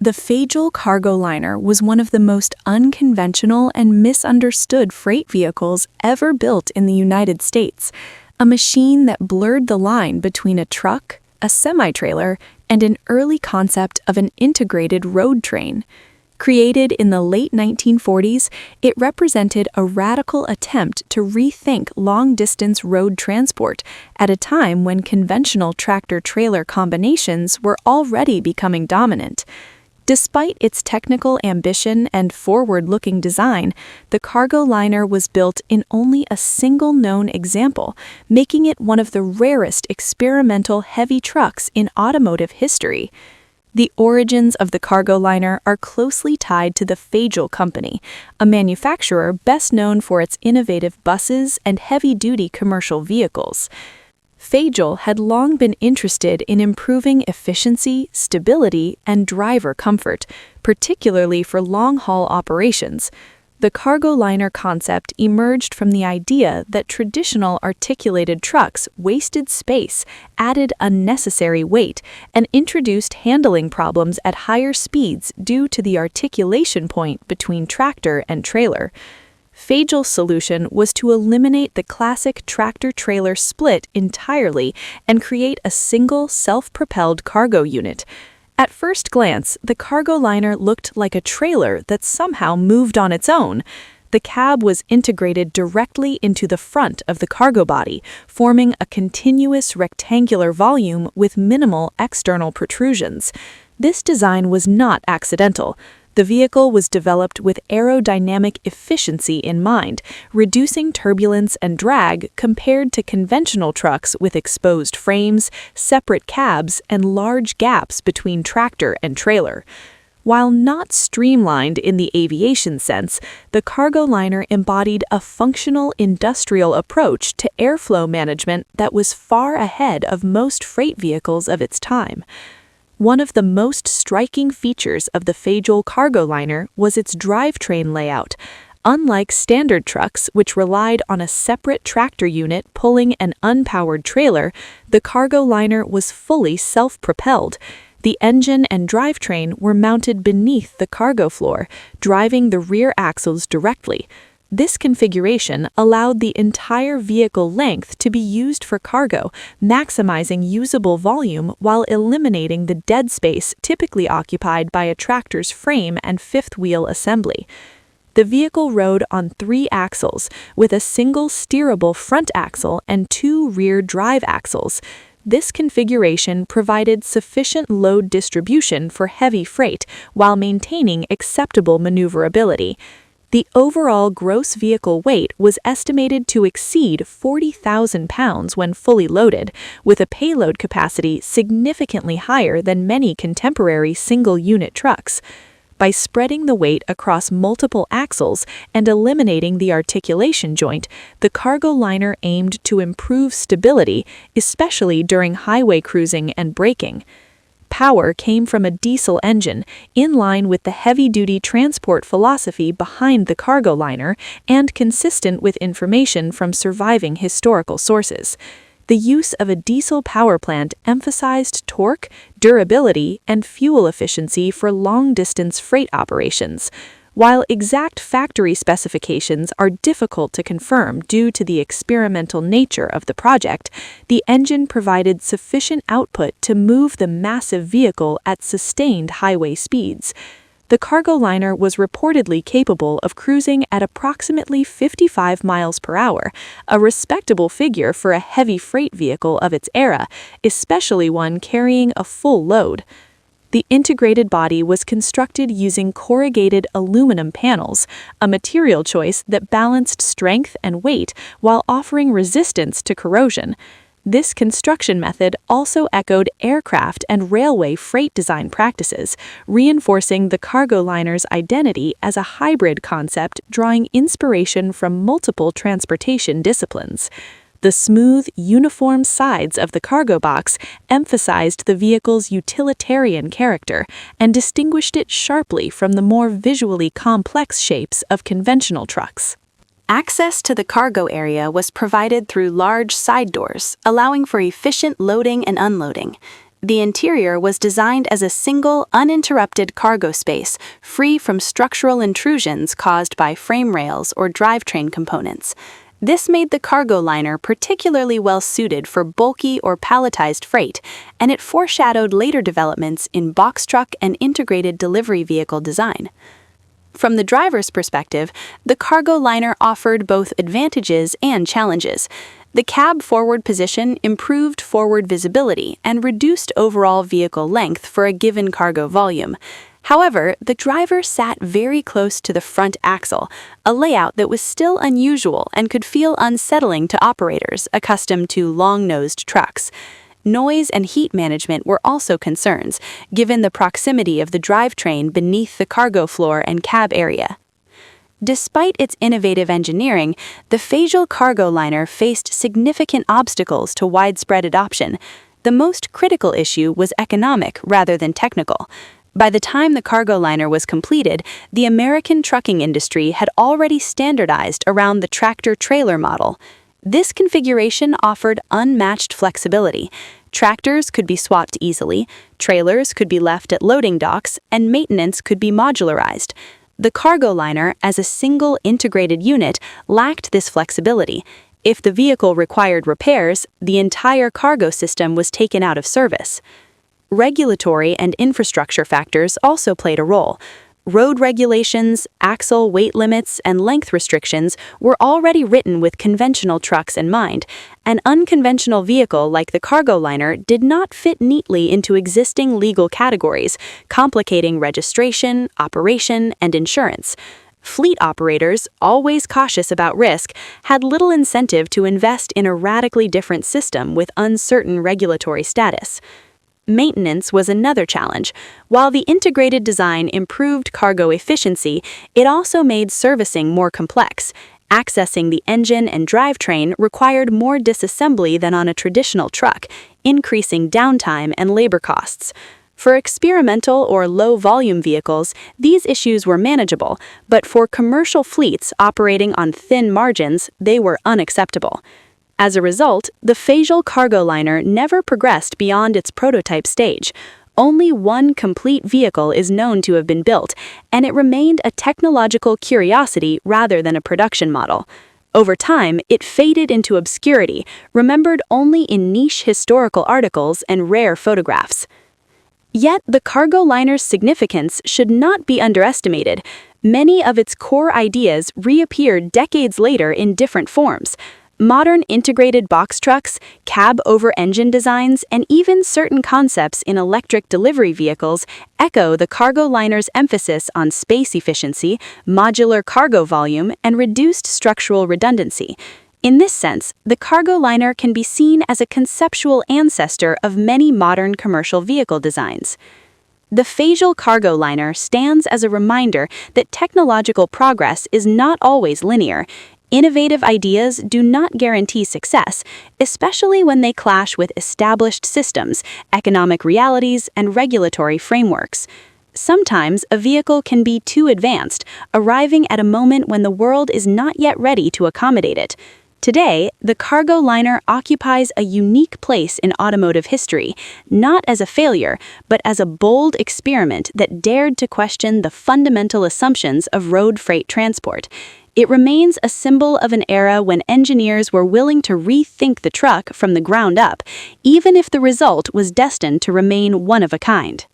The Fageol CargoLiner was one of the most unconventional and misunderstood freight vehicles ever built in the United States, a machine that blurred the line between a truck, a semi-trailer, and an early concept of an integrated road train. Created in the late 1940s, it represented a radical attempt to rethink long-distance road transport at a time when conventional tractor-trailer combinations were already becoming dominant. Despite its technical ambition and forward-looking design, the CargoLiner was built in only a single known example, making it one of the rarest experimental heavy trucks in automotive history. The origins of the CargoLiner are closely tied to the Fageol Company, a manufacturer best known for its innovative buses and heavy-duty commercial vehicles. Fageol had long been interested in improving efficiency, stability, and driver comfort, particularly for long-haul operations. The CargoLiner concept emerged from the idea that traditional articulated trucks wasted space, added unnecessary weight, and introduced handling problems at higher speeds due to the articulation point between tractor and trailer. Fageol's solution was to eliminate the classic tractor-trailer split entirely and create a single self-propelled cargo unit. At first glance, the CargoLiner looked like a trailer that somehow moved on its own. The cab was integrated directly into the front of the cargo body, forming a continuous rectangular volume with minimal external protrusions. This design was not accidental. The vehicle was developed with aerodynamic efficiency in mind, reducing turbulence and drag compared to conventional trucks with exposed frames, separate cabs, and large gaps between tractor and trailer. While not streamlined in the aviation sense, the CargoLiner embodied a functional industrial approach to airflow management that was far ahead of most freight vehicles of its time. One of the most striking features of the Fageol CargoLiner was its drivetrain layout. Unlike standard trucks, which relied on a separate tractor unit pulling an unpowered trailer, the CargoLiner was fully self-propelled. The engine and drivetrain were mounted beneath the cargo floor, driving the rear axles directly. This configuration allowed the entire vehicle length to be used for cargo, maximizing usable volume while eliminating the dead space typically occupied by a tractor's frame and fifth-wheel assembly. The vehicle rode on 3 axles, with a single steerable front axle and 2 rear drive axles. This configuration provided sufficient load distribution for heavy freight while maintaining acceptable maneuverability. The overall gross vehicle weight was estimated to exceed 40,000 pounds when fully loaded, with a payload capacity significantly higher than many contemporary single-unit trucks. By spreading the weight across multiple axles and eliminating the articulation joint, the CargoLiner aimed to improve stability, especially during highway cruising and braking. Power came from a diesel engine, in line with the heavy-duty transport philosophy behind the CargoLiner and consistent with information from surviving historical sources. The use of a diesel power plant emphasized torque, durability, and fuel efficiency for long-distance freight operations. While exact factory specifications are difficult to confirm due to the experimental nature of the project, the engine provided sufficient output to move the massive vehicle at sustained highway speeds. The CargoLiner was reportedly capable of cruising at approximately 55 miles per hour, a respectable figure for a heavy freight vehicle of its era, especially one carrying a full load. The integrated body was constructed using corrugated aluminum panels, a material choice that balanced strength and weight while offering resistance to corrosion. This construction method also echoed aircraft and railway freight design practices, reinforcing the CargoLiner's identity as a hybrid concept drawing inspiration from multiple transportation disciplines. The smooth, uniform sides of the cargo box emphasized the vehicle's utilitarian character and distinguished it sharply from the more visually complex shapes of conventional trucks. Access to the cargo area was provided through large side doors, allowing for efficient loading and unloading. The interior was designed as a single, uninterrupted cargo space, free from structural intrusions caused by frame rails or drivetrain components. This made the CargoLiner particularly well-suited for bulky or palletized freight, and it foreshadowed later developments in box truck and integrated delivery vehicle design. From the driver's perspective, the CargoLiner offered both advantages and challenges. The cab forward position improved forward visibility and reduced overall vehicle length for a given cargo volume. However, the driver sat very close to the front axle, a layout that was still unusual and could feel unsettling to operators accustomed to long-nosed trucks. Noise and heat management were also concerns, given the proximity of the drivetrain beneath the cargo floor and cab area. Despite its innovative engineering, the Fageol CargoLiner faced significant obstacles to widespread adoption. The most critical issue was economic rather than technical. By the time the CargoLiner was completed, the American trucking industry had already standardized around the tractor-trailer model. This configuration offered unmatched flexibility. Tractors could be swapped easily, trailers could be left at loading docks, and maintenance could be modularized. The CargoLiner, as a single integrated unit, lacked this flexibility. If the vehicle required repairs, the entire cargo system was taken out of service. Regulatory and infrastructure factors also played a role. Road regulations, axle weight limits, and length restrictions were already written with conventional trucks in mind. An unconventional vehicle like the CargoLiner did not fit neatly into existing legal categories, complicating registration, operation, and insurance. Fleet operators, always cautious about risk, had little incentive to invest in a radically different system with uncertain regulatory status. Maintenance was another challenge. While the integrated design improved cargo efficiency, it also made servicing more complex. Accessing the engine and drivetrain required more disassembly than on a traditional truck, increasing downtime and labor costs. For experimental or low-volume vehicles, these issues were manageable, but for commercial fleets operating on thin margins, they were unacceptable. As a result, the Fageol CargoLiner never progressed beyond its prototype stage. Only one complete vehicle is known to have been built, and it remained a technological curiosity rather than a production model. Over time, it faded into obscurity, remembered only in niche historical articles and rare photographs. Yet, the CargoLiner's significance should not be underestimated. Many of its core ideas reappeared decades later in different forms. Modern integrated box trucks, cab-over-engine designs, and even certain concepts in electric delivery vehicles echo the CargoLiner's emphasis on space efficiency, modular cargo volume, and reduced structural redundancy. In this sense, the CargoLiner can be seen as a conceptual ancestor of many modern commercial vehicle designs. The Fageol CargoLiner stands as a reminder that technological progress is not always linear. Innovative ideas do not guarantee success, especially when they clash with established systems, economic realities, and regulatory frameworks. Sometimes a vehicle can be too advanced, arriving at a moment when the world is not yet ready to accommodate it. Today, the CargoLiner occupies a unique place in automotive history, not as a failure, but as a bold experiment that dared to question the fundamental assumptions of road freight transport. It remains a symbol of an era when engineers were willing to rethink the truck from the ground up, even if the result was destined to remain one of a kind.